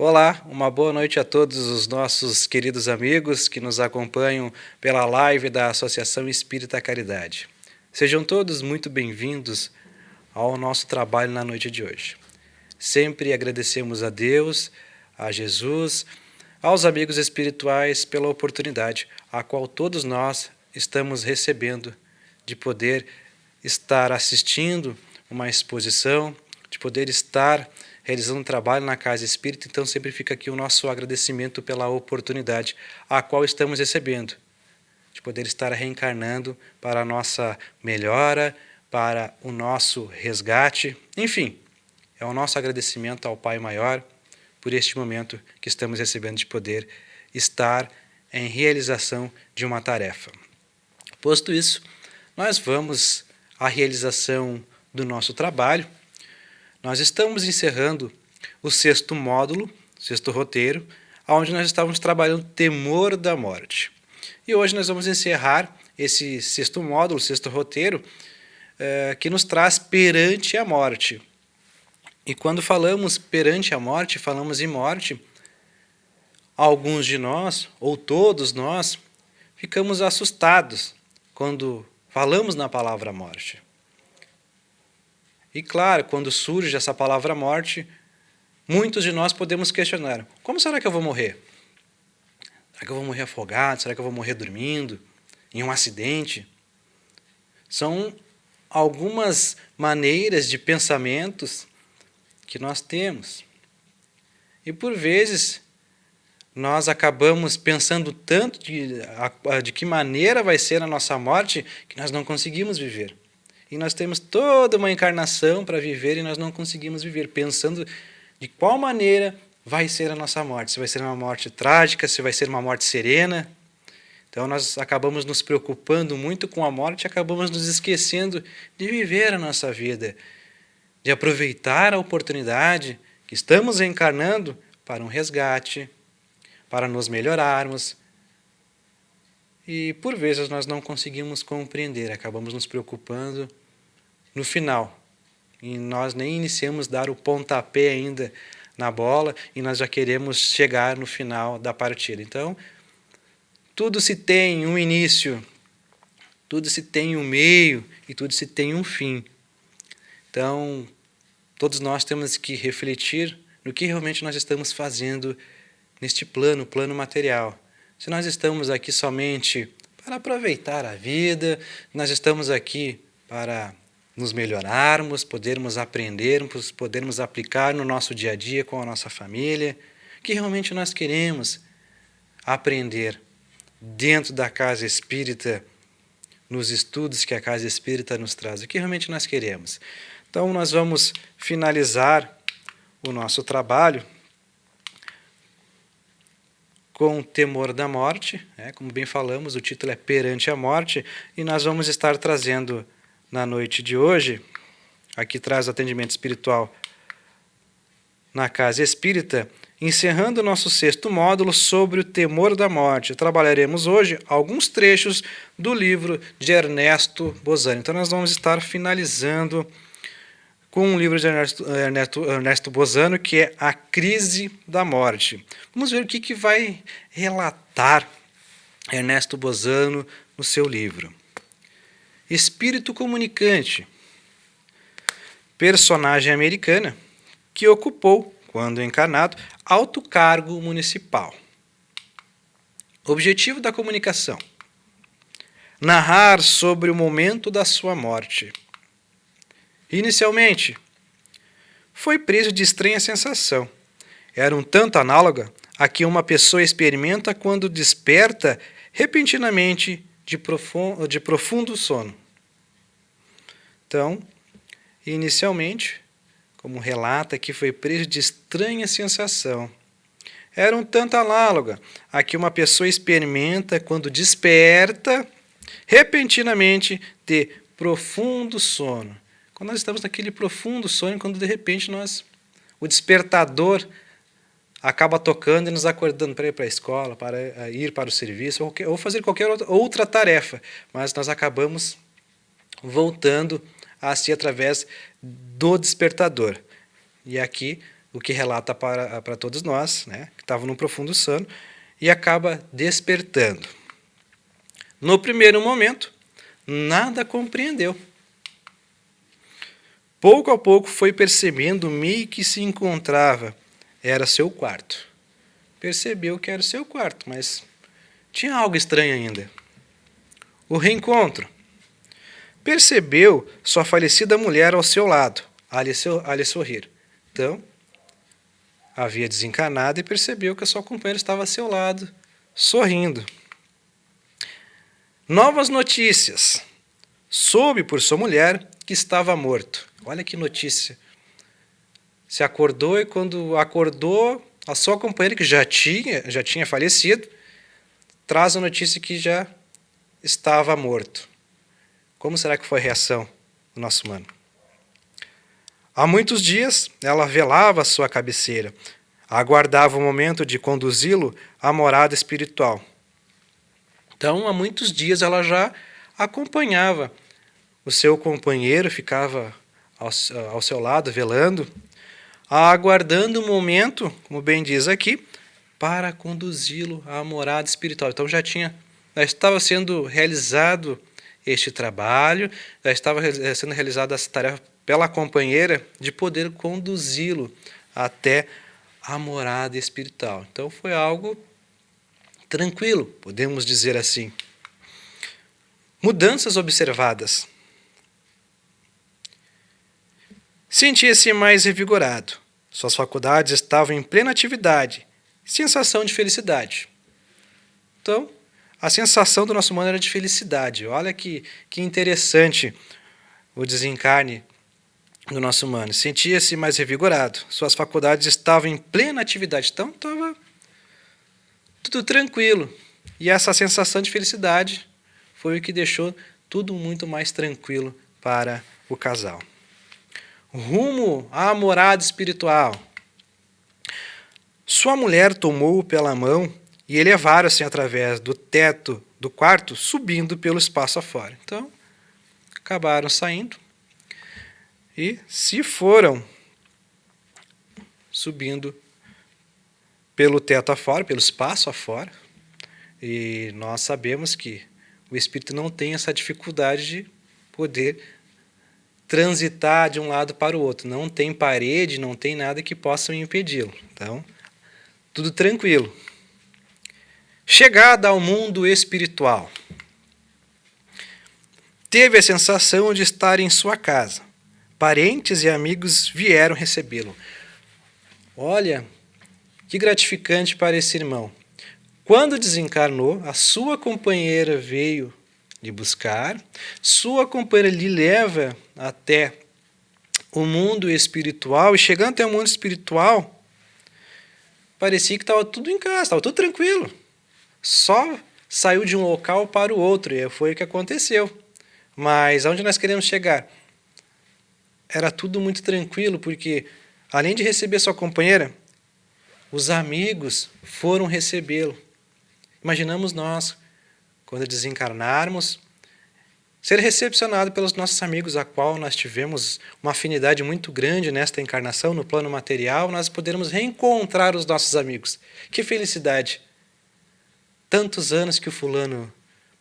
Olá, uma boa noite a todos os nossos queridos amigos que nos acompanham pela live da Associação Espírita Caridade. Sejam todos muito bem-vindos ao nosso trabalho na noite de hoje. Sempre agradecemos a Deus, a Jesus, aos amigos espirituais pela oportunidade a qual todos nós estamos recebendo de poder estar assistindo uma exposição, de poder estar realizando um trabalho na Casa Espírita. Então sempre fica aqui o nosso agradecimento pela oportunidade a qual estamos recebendo, de poder estar reencarnando para a nossa melhora, para o nosso resgate, enfim, é o nosso agradecimento ao Pai Maior por este momento que estamos recebendo de poder estar em realização de uma tarefa. Posto isso, nós vamos à realização do nosso trabalho. Nós estamos encerrando o 6º módulo, 6º roteiro, onde nós estávamos trabalhando temor da morte. E hoje nós vamos encerrar esse 6º módulo, 6º roteiro, que nos traz perante a morte. E quando falamos perante a morte, falamos em morte, alguns de nós, ou todos nós, ficamos assustados quando falamos na palavra morte. E claro, quando surge essa palavra morte, muitos de nós podemos questionar: como será que eu vou morrer? Será que eu vou morrer afogado? Será que eu vou morrer dormindo? Em um acidente? São algumas maneiras de pensamentos que nós temos. E por vezes nós acabamos pensando tanto de que maneira vai ser a nossa morte que nós não conseguimos viver. E nós temos toda uma encarnação para viver e nós não conseguimos viver, pensando de qual maneira vai ser a nossa morte. Se vai ser uma morte trágica, se vai ser uma morte serena. Então nós acabamos nos preocupando muito com a morte e acabamos nos esquecendo de viver a nossa vida, de aproveitar a oportunidade que estamos encarnando para um resgate, para nos melhorarmos. E por vezes nós não conseguimos compreender, acabamos nos preocupando no final. E nós nem iniciamos a dar o pontapé ainda na bola e nós já queremos chegar no final da partida. Então, tudo se tem um início, tudo se tem um meio e tudo se tem um fim. Então, todos nós temos que refletir no que realmente nós estamos fazendo neste plano material. Se nós estamos aqui somente para aproveitar a vida, nós estamos aqui para nos melhorarmos, podermos aprender, podermos aplicar no nosso dia a dia com a nossa família, o que realmente nós queremos aprender dentro da Casa Espírita, nos estudos que a Casa Espírita nos traz, o que realmente nós queremos. Então nós vamos finalizar o nosso trabalho com o temor da morte, como bem falamos, o título é Perante a Morte, e nós vamos estar trazendo na noite de hoje, aqui traz o atendimento espiritual na Casa Espírita, encerrando o nosso 6º módulo sobre o temor da morte. Trabalharemos hoje alguns trechos do livro de Ernesto Bozano. Então nós vamos estar finalizando com um livro de Ernesto Bozano, que é A Crise da Morte. Vamos ver o que vai relatar Ernesto Bozano no seu livro. Espírito comunicante, personagem americana que ocupou, quando encarnado, alto cargo municipal. Objetivo da comunicação: narrar sobre o momento da sua morte. Inicialmente, foi preso de estranha sensação. Era um tanto análoga a que uma pessoa experimenta quando desperta repentinamente de profundo sono. Então, inicialmente, como relata que foi preso de estranha sensação, era um tanto análoga a que uma pessoa experimenta quando desperta repentinamente de profundo sono. Quando nós estamos naquele profundo sonho, quando de repente o despertador acaba tocando e nos acordando para ir para a escola, para ir para o serviço, ou fazer qualquer outra tarefa, mas nós acabamos voltando a si através do despertador. E aqui o que relata para todos nós, né, que estavam num profundo sono, e acaba despertando. No primeiro momento, nada compreendeu. Pouco a pouco foi percebendo o meio que se encontrava. Era seu quarto. Percebeu que era o seu quarto, mas tinha algo estranho ainda. O reencontro. Percebeu sua falecida mulher ao seu lado, a lhe sorrir. Então, havia desencarnado e percebeu que a sua companheira estava ao seu lado, sorrindo. Novas notícias. Soube por sua mulher que estava morto. Olha que notícia. Se acordou e quando acordou, a sua companheira, que já tinha falecido, traz a notícia que já estava morto. Como será que foi a reação do nosso humano? Há muitos dias, ela velava a sua cabeceira, aguardava o momento de conduzi-lo à morada espiritual. Então, há muitos dias, ela já acompanhava o seu companheiro, ficava ao seu lado, velando, aguardando o momento, como bem diz aqui, para conduzi-lo à morada espiritual. Então, já estava sendo realizado este trabalho, já estava sendo realizada essa tarefa pela companheira de poder conduzi-lo até a morada espiritual. Então, foi algo tranquilo, podemos dizer assim. Mudanças observadas. Sentia-se mais revigorado. Suas faculdades estavam em plena atividade. Sensação de felicidade. Então, a sensação do nosso humano era de felicidade. Olha que interessante o desencarne do nosso humano. Sentia-se mais revigorado. Suas faculdades estavam em plena atividade. Então, estava tudo tranquilo. E essa sensação de felicidade foi o que deixou tudo muito mais tranquilo para o casal. Rumo à morada espiritual. Sua mulher tomou-o pela mão e elevaram-se através do teto do quarto, subindo pelo espaço afora. Então, acabaram saindo e se foram subindo pelo teto afora, pelo espaço afora. E nós sabemos que o espírito não tem essa dificuldade de poder transitar de um lado para o outro. Não tem parede, não tem nada que possa impedi-lo. Então, tudo tranquilo. Chegada ao mundo espiritual. Teve a sensação de estar em sua casa. Parentes e amigos vieram recebê-lo. Olha, que gratificante para esse irmão. Quando desencarnou, a sua companheira veio lhe buscar, sua companheira lhe leva até o mundo espiritual, e chegando até o mundo espiritual, parecia que estava tudo em casa, estava tudo tranquilo. Só saiu de um local para o outro, e foi o que aconteceu. Mas aonde nós queremos chegar? Era tudo muito tranquilo, porque além de receber sua companheira, os amigos foram recebê-lo. Imaginamos nós, quando desencarnarmos, ser recepcionado pelos nossos amigos, a qual nós tivemos uma afinidade muito grande nesta encarnação, no plano material, nós podermos reencontrar os nossos amigos. Que felicidade! Tantos anos que o fulano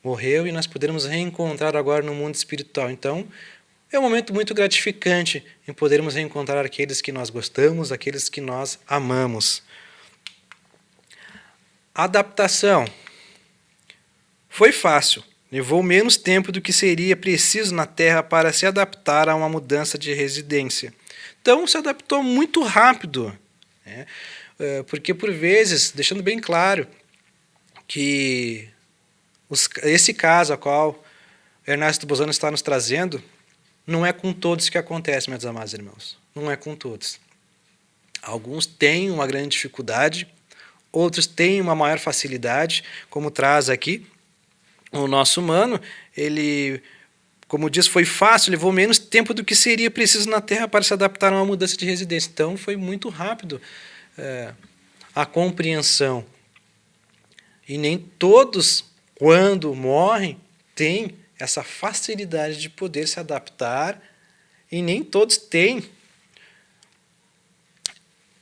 morreu e nós podermos reencontrar agora no mundo espiritual. Então, é um momento muito gratificante em podermos reencontrar aqueles que nós gostamos, aqueles que nós amamos. Adaptação. Foi fácil. Levou menos tempo do que seria preciso na Terra para se adaptar a uma mudança de residência. Então, se adaptou muito rápido. Né? Porque, por vezes, deixando bem claro que esse caso a qual Ernesto Bozano está nos trazendo, não é com todos que acontece, meus amados irmãos. Não é com todos. Alguns têm uma grande dificuldade, outros têm uma maior facilidade, como traz aqui o nosso humano. Ele, como diz, foi fácil, levou menos tempo do que seria preciso na Terra para se adaptar a uma mudança de residência. Então, foi muito rápido a compreensão. E nem todos, quando morrem, têm essa facilidade de poder se adaptar, e nem todos têm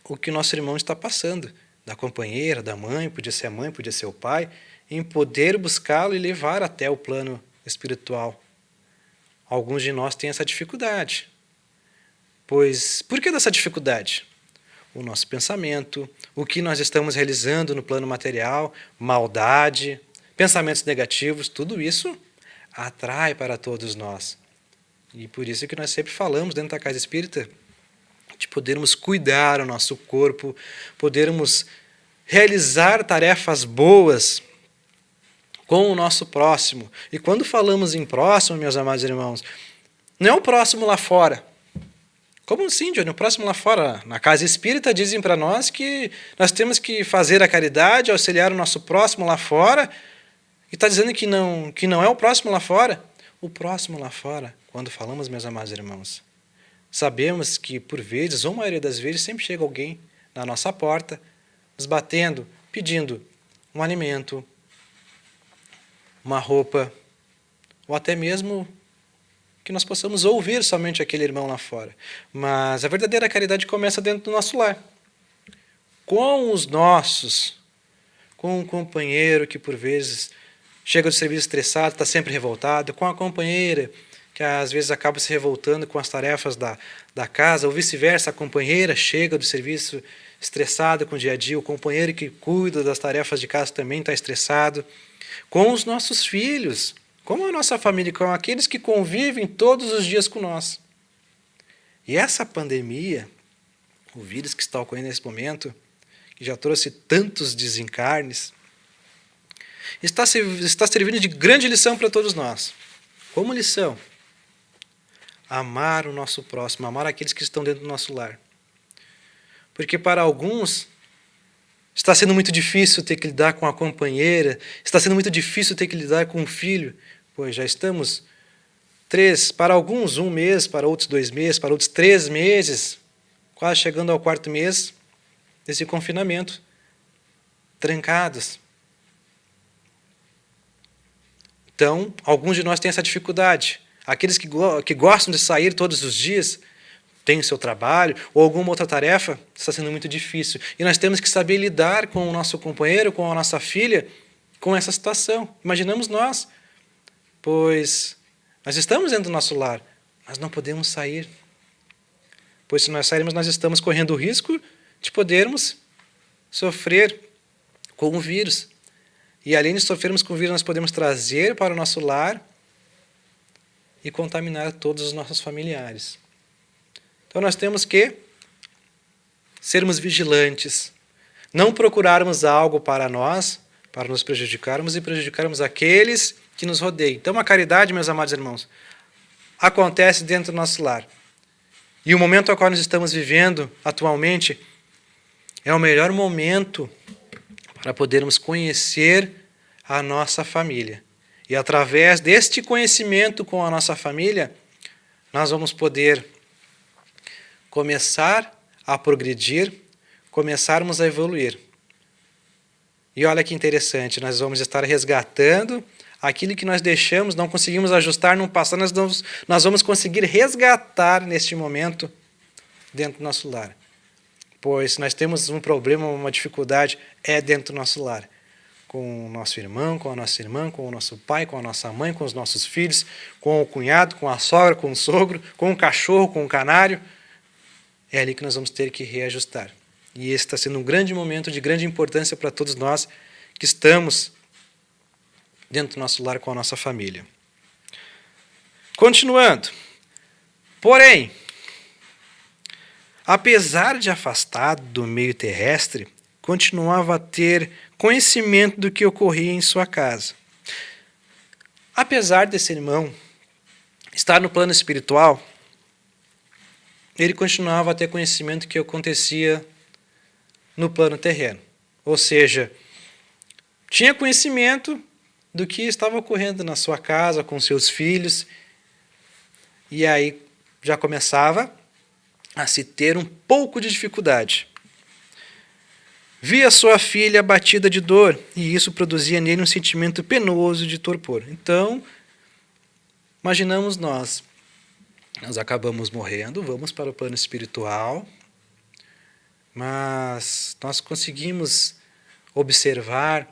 o que o nosso irmão está passando, da companheira, da mãe, podia ser a mãe, podia ser o pai, em poder buscá-lo e levar até o plano espiritual. Alguns de nós têm essa dificuldade. Pois, por que dessa dificuldade? O nosso pensamento, o que nós estamos realizando no plano material, maldade, pensamentos negativos, tudo isso atrai para todos nós. E por isso que nós sempre falamos dentro da Casa Espírita de podermos cuidar o nosso corpo, podermos realizar tarefas boas com o nosso próximo. E quando falamos em próximo, meus amados irmãos, não é o próximo lá fora. Como assim, Johnny? O próximo lá fora? Na Casa Espírita dizem para nós que nós temos que fazer a caridade, auxiliar o nosso próximo lá fora, e está dizendo que não é o próximo lá fora? O próximo lá fora, quando falamos, meus amados irmãos, sabemos que por vezes, ou a maioria das vezes, sempre chega alguém na nossa porta, nos batendo, pedindo um alimento, uma roupa, ou até mesmo que nós possamos ouvir somente aquele irmão lá fora. Mas a verdadeira caridade começa dentro do nosso lar. Com os nossos, com um companheiro que por vezes chega do serviço estressado, está sempre revoltado, com a companheira que às vezes acaba se revoltando com as tarefas da casa, ou vice-versa, a companheira chega do serviço estressada com o dia a dia, o companheiro que cuida das tarefas de casa também está estressado. Com os nossos filhos, com a nossa família, com aqueles que convivem todos os dias com nós. E essa pandemia, o vírus que está ocorrendo nesse momento, que já trouxe tantos desencarnes, está servindo de grande lição para todos nós. Como lição? Amar o nosso próximo, amar aqueles que estão dentro do nosso lar. Porque para alguns está sendo muito difícil ter que lidar com a companheira, está sendo muito difícil ter que lidar com o filho, pois já estamos para alguns 1 mês, para outros 2 meses, para outros 3 meses, quase chegando ao 4º mês desse confinamento, trancados. Então, alguns de nós têm essa dificuldade. Aqueles que gostam de sair todos os dias, têm o seu trabalho ou alguma outra tarefa, está sendo muito difícil. E nós temos que saber lidar com o nosso companheiro, com a nossa filha, com essa situação. Imaginamos nós, pois nós estamos dentro do nosso lar, mas não podemos sair. Pois se nós sairmos, nós estamos correndo o risco de podermos sofrer com o vírus. E além de sofrermos com o vírus, nós podemos trazer para o nosso lar e contaminar todos os nossos familiares. Então nós temos que sermos vigilantes, não procurarmos algo para nós, para nos prejudicarmos e prejudicarmos aqueles que nos rodeiam. Então a caridade, meus amados irmãos, acontece dentro do nosso lar. E o momento ao qual nós estamos vivendo atualmente é o melhor momento para podermos conhecer a nossa família. E através deste conhecimento com a nossa família, nós vamos poder começar a progredir, começarmos a evoluir. E olha que interessante, nós vamos estar resgatando aquilo que nós deixamos, não conseguimos ajustar no passado, nós vamos conseguir resgatar neste momento dentro do nosso lar. Pois se nós temos um problema, uma dificuldade, é dentro do nosso lar. Com o nosso irmão, com a nossa irmã, com o nosso pai, com a nossa mãe, com os nossos filhos, com o cunhado, com a sogra, com o sogro, com o cachorro, com o canário. É ali que nós vamos ter que reajustar. E esse está sendo um grande momento de grande importância para todos nós que estamos dentro do nosso lar com a nossa família. Continuando. Porém, apesar de afastado do meio terrestre, continuava a ter conhecimento do que ocorria em sua casa. Apesar desse irmão estar no plano espiritual, ele continuava a ter conhecimento do que acontecia no plano terreno. Ou seja, tinha conhecimento do que estava ocorrendo na sua casa, com seus filhos, e aí já começava a se ter um pouco de dificuldade. Via sua filha abatida de dor, e isso produzia nele um sentimento penoso de torpor. Então, imaginamos nós acabamos morrendo, vamos para o plano espiritual, mas nós conseguimos observar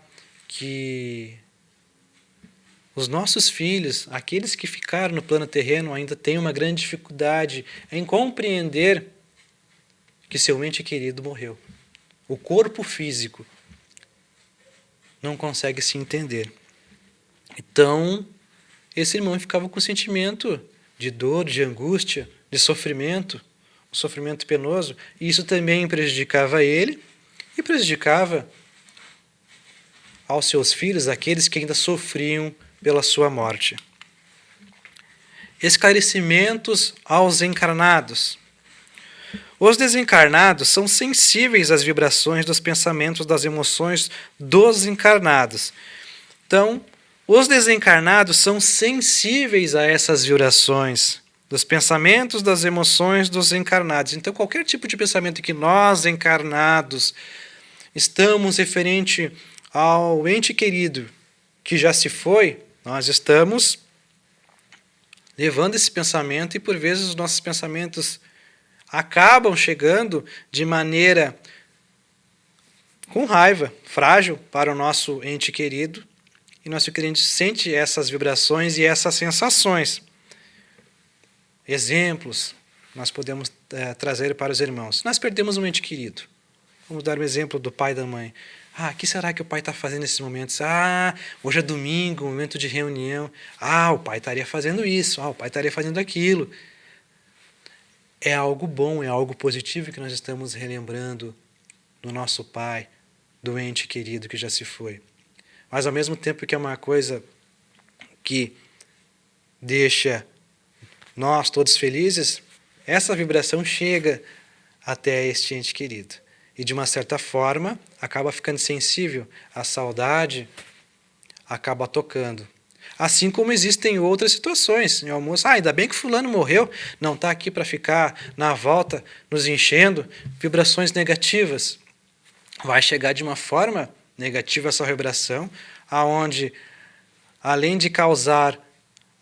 que os nossos filhos, aqueles que ficaram no plano terreno, ainda têm uma grande dificuldade em compreender que seu ente querido morreu. O corpo físico não consegue se entender. Então, esse irmão ficava com sentimento de dor, de angústia, de sofrimento, um sofrimento penoso, e isso também prejudicava ele e prejudicava aos seus filhos, aqueles que ainda sofriam pela sua morte. Esclarecimentos aos encarnados. Os desencarnados são sensíveis às vibrações dos pensamentos, das emoções dos encarnados. Então, os desencarnados são sensíveis a essas vibrações dos pensamentos, das emoções dos encarnados. Então, qualquer tipo de pensamento que nós, encarnados, estamos referente ao ente querido que já se foi, nós estamos levando esse pensamento e, por vezes, os nossos pensamentos acabam chegando de maneira com raiva, frágil para o nosso ente querido, e nosso querido sente essas vibrações e essas sensações. Exemplos nós podemos trazer para os irmãos. Nós perdemos um ente querido. Vamos dar um exemplo do pai e da mãe. O que será que o pai está fazendo nesses momentos? Hoje é domingo, momento de reunião. O pai estaria fazendo isso, o pai estaria fazendo aquilo. É algo bom, é algo positivo que nós estamos relembrando do nosso pai, do ente querido que já se foi. Mas ao mesmo tempo que é uma coisa que deixa nós todos felizes, essa vibração chega até este ente querido. E de uma certa forma, acaba ficando sensível, a saudade acaba tocando. Assim como existem outras situações em almoço. Ainda bem que fulano morreu, não está aqui para ficar na volta, nos enchendo, vibrações negativas. Vai chegar de uma forma negativa essa vibração, aonde, além de causar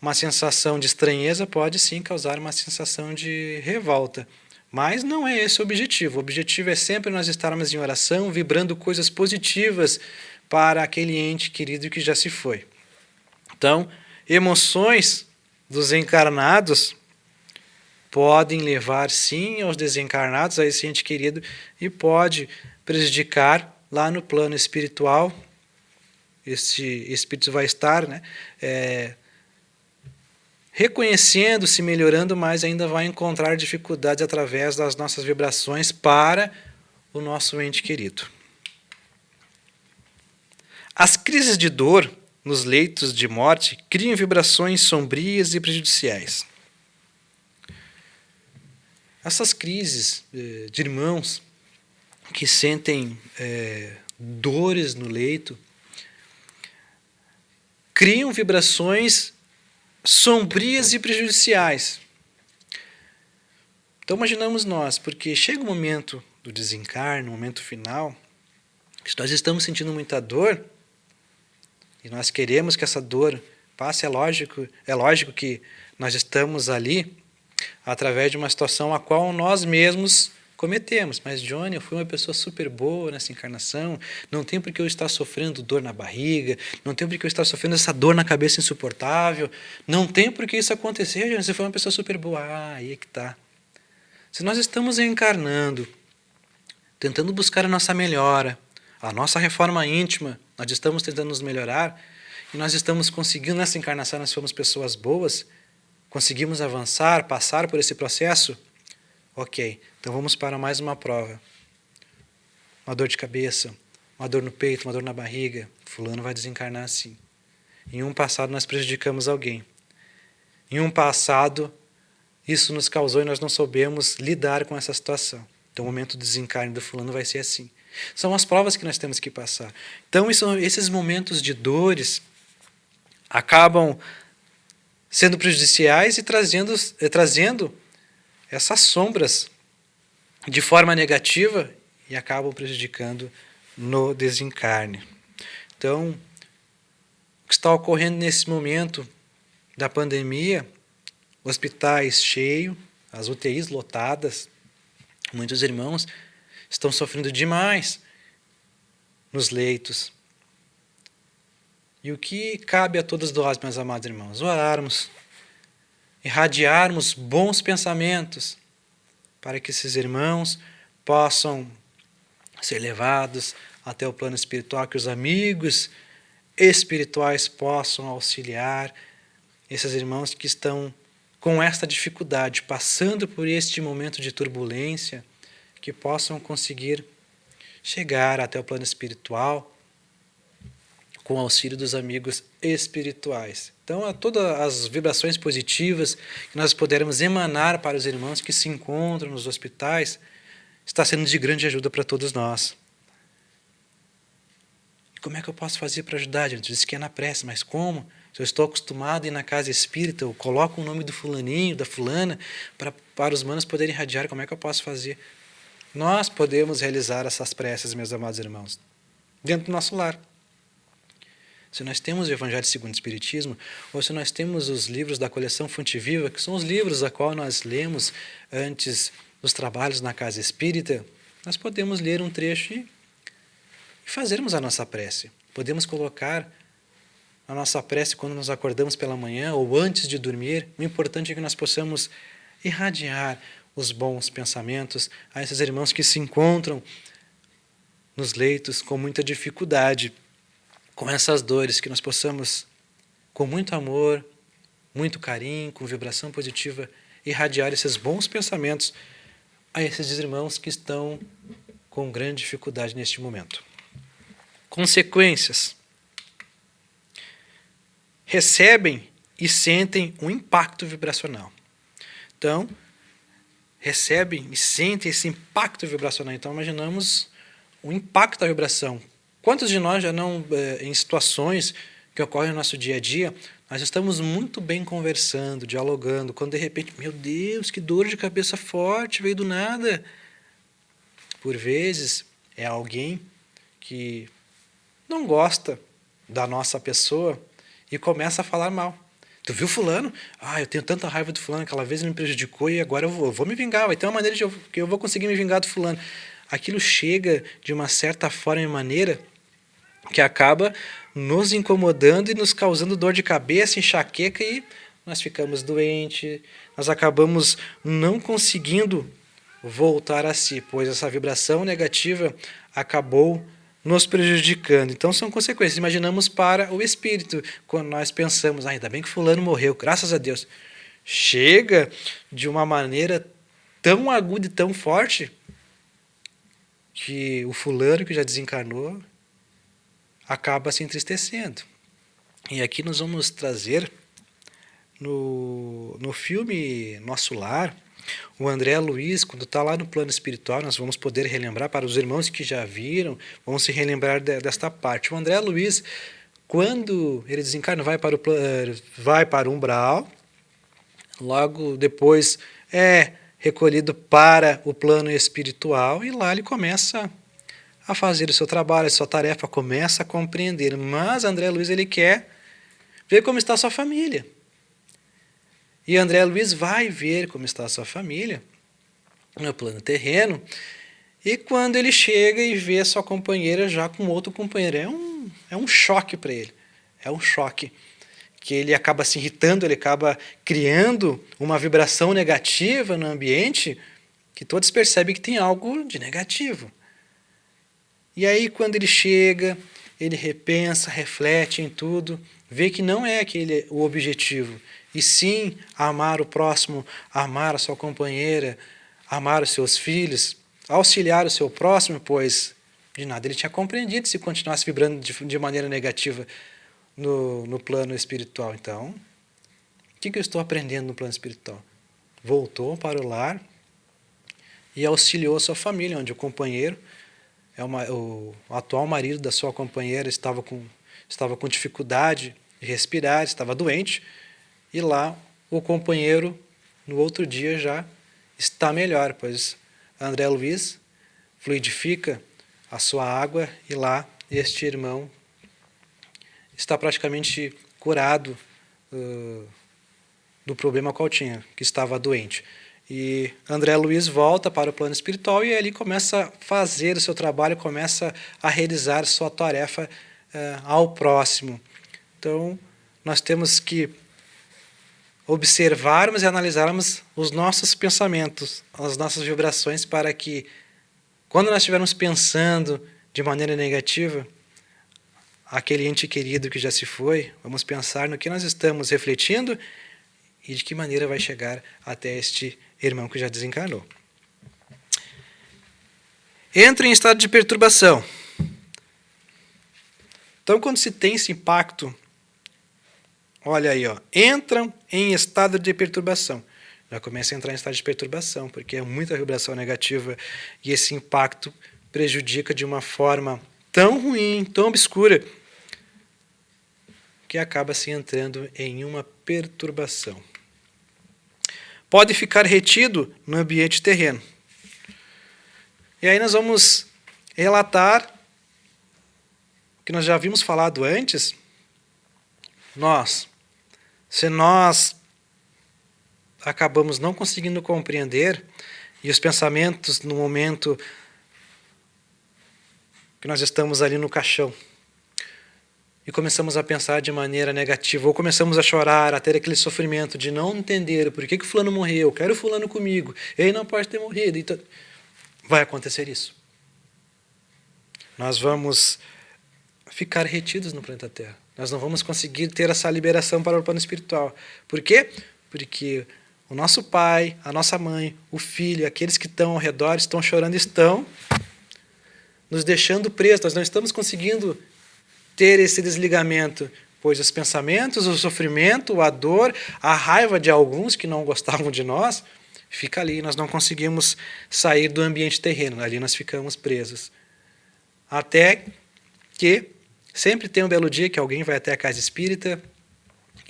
uma sensação de estranheza, pode sim causar uma sensação de revolta. Mas não é esse o objetivo. O objetivo é sempre nós estarmos em oração, vibrando coisas positivas para aquele ente querido que já se foi. Então, emoções dos encarnados podem levar sim aos desencarnados, a esse ente querido, e pode prejudicar lá no plano espiritual. Esse espírito vai estar reconhecendo, se melhorando, mas ainda vai encontrar dificuldades através das nossas vibrações para o nosso ente querido. As crises de dor nos leitos de morte criam vibrações sombrias e prejudiciais. Essas crises de irmãos que sentem dores no leito criam vibrações sombrias e prejudiciais. Então imaginamos nós, porque chega o momento do desencarne, o momento final, que nós estamos sentindo muita dor, e nós queremos que essa dor passe, é lógico que nós estamos ali através de uma situação a qual nós mesmos cometemos. Mas, Johnny, eu fui uma pessoa super boa nessa encarnação, não tem por que eu estar sofrendo dor na barriga, não tem por que eu estar sofrendo essa dor na cabeça insuportável, não tem por que isso acontecer, Johnny, você foi uma pessoa super boa. Aí é que está. Se nós estamos reencarnando, tentando buscar a nossa melhora, a nossa reforma íntima, nós estamos tentando nos melhorar, e nós estamos conseguindo, nessa encarnação, nós somos pessoas boas, conseguimos avançar, passar por esse processo, ok, então vamos para mais uma prova. Uma dor de cabeça, uma dor no peito, uma dor na barriga, fulano vai desencarnar assim. Em um passado nós prejudicamos alguém. Em um passado isso nos causou e nós não soubemos lidar com essa situação. Então o momento do desencarne do fulano vai ser assim. São as provas que nós temos que passar. Então esses momentos de dores acabam sendo prejudiciais e trazendo essas sombras de forma negativa e acabam prejudicando no desencarne. Então, o que está ocorrendo nesse momento da pandemia, hospitais cheios, as UTIs lotadas, muitos irmãos estão sofrendo demais nos leitos. E o que cabe a todos nós, meus amados irmãos? Orarmos, irradiarmos bons pensamentos para que esses irmãos possam ser levados até o plano espiritual, que os amigos espirituais possam auxiliar esses irmãos que estão com esta dificuldade, passando por este momento de turbulência, que possam conseguir chegar até o plano espiritual com o auxílio dos amigos espirituais. Então, todas as vibrações positivas que nós pudermos emanar para os irmãos que se encontram nos hospitais, está sendo de grande ajuda para todos nós. Como é que eu posso fazer para ajudar, gente? Diz que é na prece, mas como? Se eu estou acostumado a ir na casa espírita, eu coloco o nome do fulaninho, da fulana, para os manos poderem irradiar, como é que eu posso fazer? Nós podemos realizar essas preces, meus amados irmãos, dentro do nosso lar. Se nós temos o Evangelho segundo o Espiritismo, ou se nós temos os livros da coleção Fonte Viva, que são os livros a qual nós lemos antes dos trabalhos na casa espírita, nós podemos ler um trecho e fazermos a nossa prece. Podemos colocar a nossa prece quando nos acordamos pela manhã ou antes de dormir. O importante é que nós possamos irradiar os bons pensamentos a esses irmãos que se encontram nos leitos com muita dificuldade, com essas dores, que nós possamos, com muito amor, muito carinho, com vibração positiva, irradiar esses bons pensamentos a esses irmãos que estão com grande dificuldade neste momento. Consequências. Recebem e sentem um impacto vibracional. Então, recebem e sentem esse impacto vibracional. Então, imaginamos o impacto da vibração. Quantos de nós já não, em situações que ocorrem no nosso dia a dia, nós estamos muito bem conversando, dialogando, quando de repente, meu Deus, que dor de cabeça forte, veio do nada. Por vezes, é alguém que não gosta da nossa pessoa e começa a falar mal. Tu viu fulano? Eu tenho tanta raiva do fulano, aquela vez ele me prejudicou e agora eu vou me vingar. Vai ter uma maneira que eu vou conseguir me vingar do fulano. Aquilo chega de uma certa forma e maneira que acaba nos incomodando e nos causando dor de cabeça, enxaqueca, e nós ficamos doentes, nós acabamos não conseguindo voltar a si, pois essa vibração negativa acabou nos prejudicando. Então são consequências. Imaginamos para o espírito, quando nós pensamos, ainda bem que fulano morreu, graças a Deus. Chega de uma maneira tão aguda e tão forte que o fulano que já desencarnou acaba se entristecendo. E aqui nós vamos trazer no filme Nosso Lar, o André Luiz, quando está lá no plano espiritual, nós vamos poder relembrar, para os irmãos que já viram, vão se relembrar desta parte. O André Luiz, quando ele desencarna, vai para o umbral, logo depois é recolhido para o plano espiritual, e lá ele começa a fazer o seu trabalho, a sua tarefa, começa a compreender. Mas André Luiz, ele quer ver como está a sua família. E André Luiz vai ver como está a sua família no plano terreno, e quando ele chega e vê a sua companheira já com outro companheiro, é um choque para ele. É um choque que ele acaba se irritando, ele acaba criando uma vibração negativa no ambiente, que todos percebem que tem algo de negativo. E aí, quando ele chega, ele repensa, reflete em tudo, vê que não é aquele o objetivo, e sim amar o próximo, amar a sua companheira, amar os seus filhos, auxiliar o seu próximo, pois de nada ele tinha compreendido se continuasse vibrando de maneira negativa no plano espiritual. Então, o que eu estou aprendendo no plano espiritual? Voltou para o lar e auxiliou a sua família, onde o companheiro, o atual marido da sua companheira, estava com dificuldade de respirar, estava doente, e lá o companheiro, no outro dia, já está melhor, pois André Luiz fluidifica a sua água, e lá este irmão está praticamente curado do problema qual tinha, que estava doente. E André Luiz volta para o plano espiritual e ali começa a fazer o seu trabalho, começa a realizar sua tarefa ao próximo. Então, nós temos que observarmos e analisarmos os nossos pensamentos, as nossas vibrações, para que, quando nós estivermos pensando de maneira negativa, aquele ente querido que já se foi, vamos pensar no que nós estamos refletindo e de que maneira vai chegar até este irmão que já desencarnou. Entra em estado de perturbação. Então, quando se tem esse impacto, olha aí, entram em estado de perturbação. Já começa a entrar em estado de perturbação, porque é muita vibração negativa e esse impacto prejudica de uma forma tão ruim, tão obscura, que acaba se entrando em uma perturbação. Pode ficar retido no ambiente terreno. E aí nós vamos relatar o que nós já havíamos falado antes. Se nós acabamos não conseguindo compreender, e os pensamentos no momento que nós estamos ali no caixão, e começamos a pensar de maneira negativa, ou começamos a chorar, a ter aquele sofrimento de não entender por que o fulano morreu, eu quero o fulano comigo, ele não pode ter morrido. Então, vai acontecer isso. Nós vamos ficar retidos no planeta Terra. Nós não vamos conseguir ter essa liberação para o plano espiritual. Por quê? Porque o nosso pai, a nossa mãe, o filho, aqueles que estão ao redor, estão chorando, estão nos deixando presos. Nós não estamos conseguindo ter esse desligamento, pois os pensamentos, o sofrimento, a dor, a raiva de alguns que não gostavam de nós, fica ali. Nós não conseguimos sair do ambiente terreno, ali nós ficamos presos. Até que sempre tem um belo dia que alguém vai até a casa espírita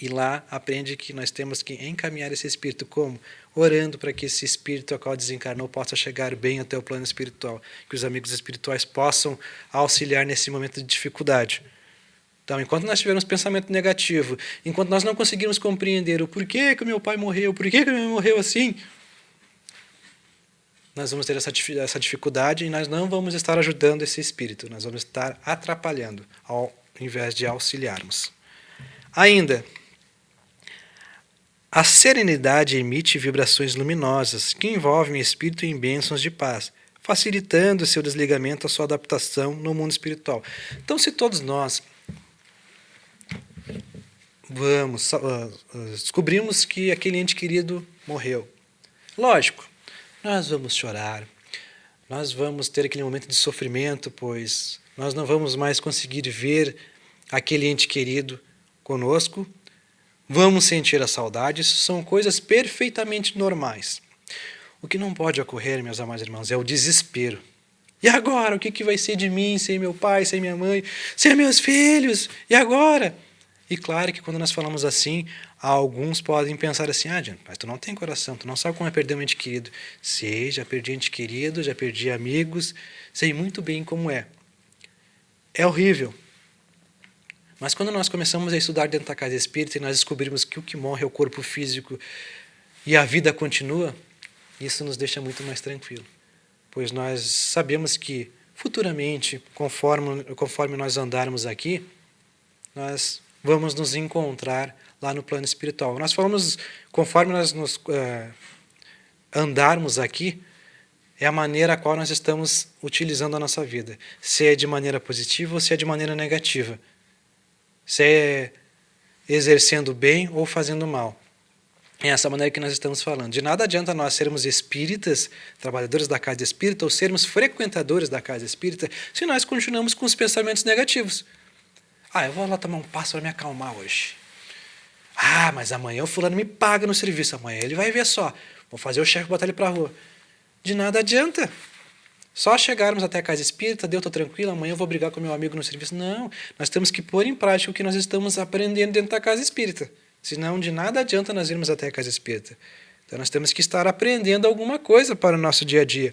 e lá aprende que nós temos que encaminhar esse espírito. Como? Orando para que esse espírito a qual desencarnou possa chegar bem até o plano espiritual, que os amigos espirituais possam auxiliar nesse momento de dificuldade. Então, enquanto nós tivermos pensamento negativo, enquanto nós não conseguirmos compreender o porquê que o meu pai morreu, por que o meu pai morreu assim, nós vamos ter essa dificuldade e nós não vamos estar ajudando esse espírito, nós vamos estar atrapalhando, ao invés de auxiliarmos. Ainda, a serenidade emite vibrações luminosas que envolvem o espírito em bênçãos de paz, facilitando seu desligamento, a sua adaptação no mundo espiritual. Então, se todos nós descobrimos que aquele ente querido morreu, lógico, nós vamos chorar, nós vamos ter aquele momento de sofrimento, pois nós não vamos mais conseguir ver aquele ente querido conosco, vamos sentir a saudade, isso são coisas perfeitamente normais. O que não pode ocorrer, meus amados irmãos, é o desespero. E agora? O que vai ser de mim, sem meu pai, sem minha mãe, sem meus filhos? E agora? E claro que quando nós falamos assim, alguns podem pensar assim, Diana, mas tu não tem coração, tu não sabe como é perder um ente querido. Sei, já perdi ente querido, já perdi amigos, sei muito bem como é. É horrível. Mas quando nós começamos a estudar dentro da casa espírita e nós descobrimos que o que morre é o corpo físico e a vida continua, isso nos deixa muito mais tranquilo. Pois nós sabemos que futuramente, conforme nós andarmos aqui, nós vamos nos encontrar lá no plano espiritual. Nós falamos, conforme nós nos andarmos aqui, é a maneira a qual nós estamos utilizando a nossa vida. Se é de maneira positiva ou se é de maneira negativa. Se é exercendo bem ou fazendo mal. É essa maneira que nós estamos falando. De nada adianta nós sermos espíritas, trabalhadores da casa espírita, ou sermos frequentadores da casa espírita, se nós continuamos com os pensamentos negativos. Eu vou lá tomar um passo para me acalmar hoje. Mas amanhã o fulano me paga no serviço. Amanhã ele vai ver só. Vou fazer o chefe botar ele para a rua. De nada adianta. Só chegarmos até a casa espírita, estou tranquilo, amanhã eu vou brigar com meu amigo no serviço. Não, nós temos que pôr em prática o que nós estamos aprendendo dentro da casa espírita. Senão, de nada adianta nós irmos até a casa espírita. Então, nós temos que estar aprendendo alguma coisa para o nosso dia a dia.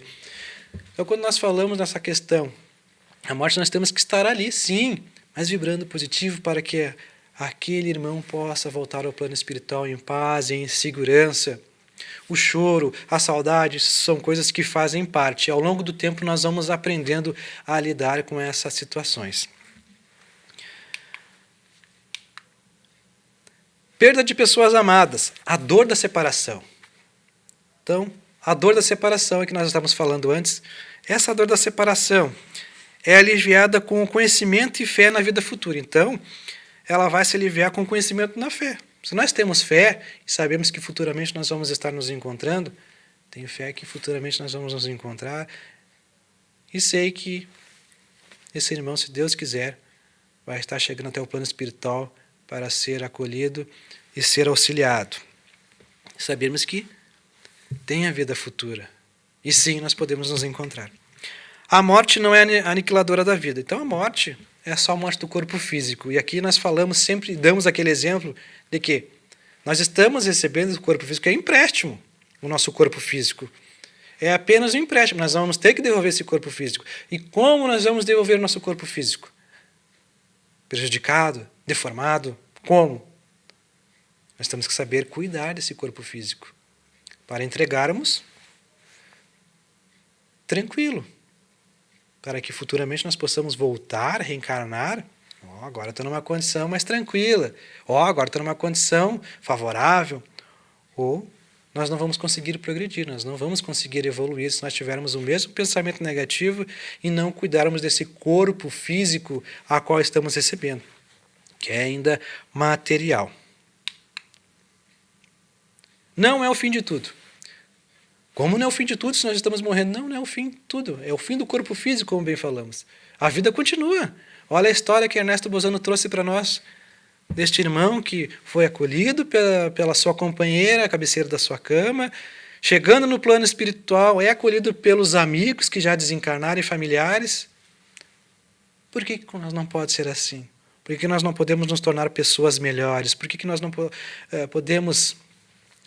Então, quando nós falamos nessa questão, a morte, nós temos que estar ali, sim, mas vibrando positivo para que aquele irmão possa voltar ao plano espiritual em paz, em segurança. O choro, a saudade, são coisas que fazem parte. Ao longo do tempo nós vamos aprendendo a lidar com essas situações. Perda de pessoas amadas, a dor da separação. Então, a dor da separação é que nós estávamos falando antes. Essa dor da separação é aliviada com o conhecimento e fé na vida futura. Então, ela vai se aliviar com o conhecimento na fé. Se nós temos fé e sabemos que futuramente nós vamos estar nos encontrando, tenho fé que futuramente nós vamos nos encontrar e sei que esse irmão, se Deus quiser, vai estar chegando até o plano espiritual para ser acolhido e ser auxiliado. Sabemos que tem a vida futura. E sim, nós podemos nos encontrar. A morte não é a aniquiladora da vida. Então a morte é só a morte do corpo físico. E aqui nós falamos sempre, damos aquele exemplo de que nós estamos recebendo do corpo físico, é empréstimo o nosso corpo físico. É apenas um empréstimo. Nós vamos ter que devolver esse corpo físico. E como nós vamos devolver o nosso corpo físico? Prejudicado? Deformado? Como? Nós temos que saber cuidar desse corpo físico para entregarmos tranquilo, para que futuramente nós possamos voltar, reencarnar. Agora estou numa condição mais tranquila. Agora estou numa condição favorável. Ou nós não vamos conseguir progredir, nós não vamos conseguir evoluir se nós tivermos o mesmo pensamento negativo e não cuidarmos desse corpo físico a qual estamos recebendo, que é ainda material. Não é o fim de tudo. Como não é o fim de tudo se nós estamos morrendo? Não é o fim de tudo. É o fim do corpo físico, como bem falamos. A vida continua. Olha a história que Ernesto Bozano trouxe para nós, deste irmão que foi acolhido pela sua companheira, a cabeceira da sua cama, chegando no plano espiritual, é acolhido pelos amigos que já desencarnaram e familiares. Por que nós não pode ser assim? Por que nós não podemos nos tornar pessoas melhores? Por que nós não podemos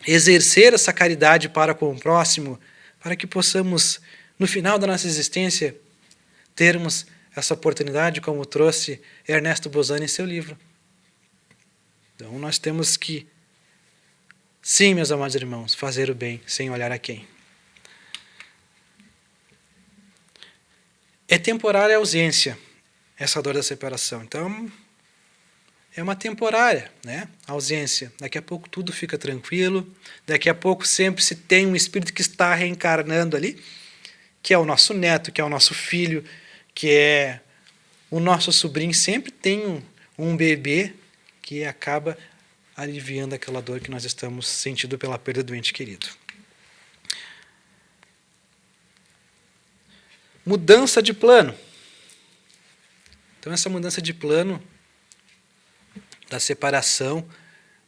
exercer essa caridade para com o próximo, para que possamos, no final da nossa existência, termos essa oportunidade, como trouxe Ernesto Bozano em seu livro. Então, nós temos que, sim, meus amados irmãos, fazer o bem sem olhar a quem. É temporária a ausência, essa dor da separação. Então, é uma temporária, né? A ausência. Daqui a pouco tudo fica tranquilo. Daqui a pouco sempre se tem um espírito que está reencarnando ali, que é o nosso neto, que é o nosso filho, que é o nosso sobrinho. Sempre tem um bebê que acaba aliviando aquela dor que nós estamos sentindo pela perda do ente querido. Mudança de plano. Então, essa mudança de plano da separação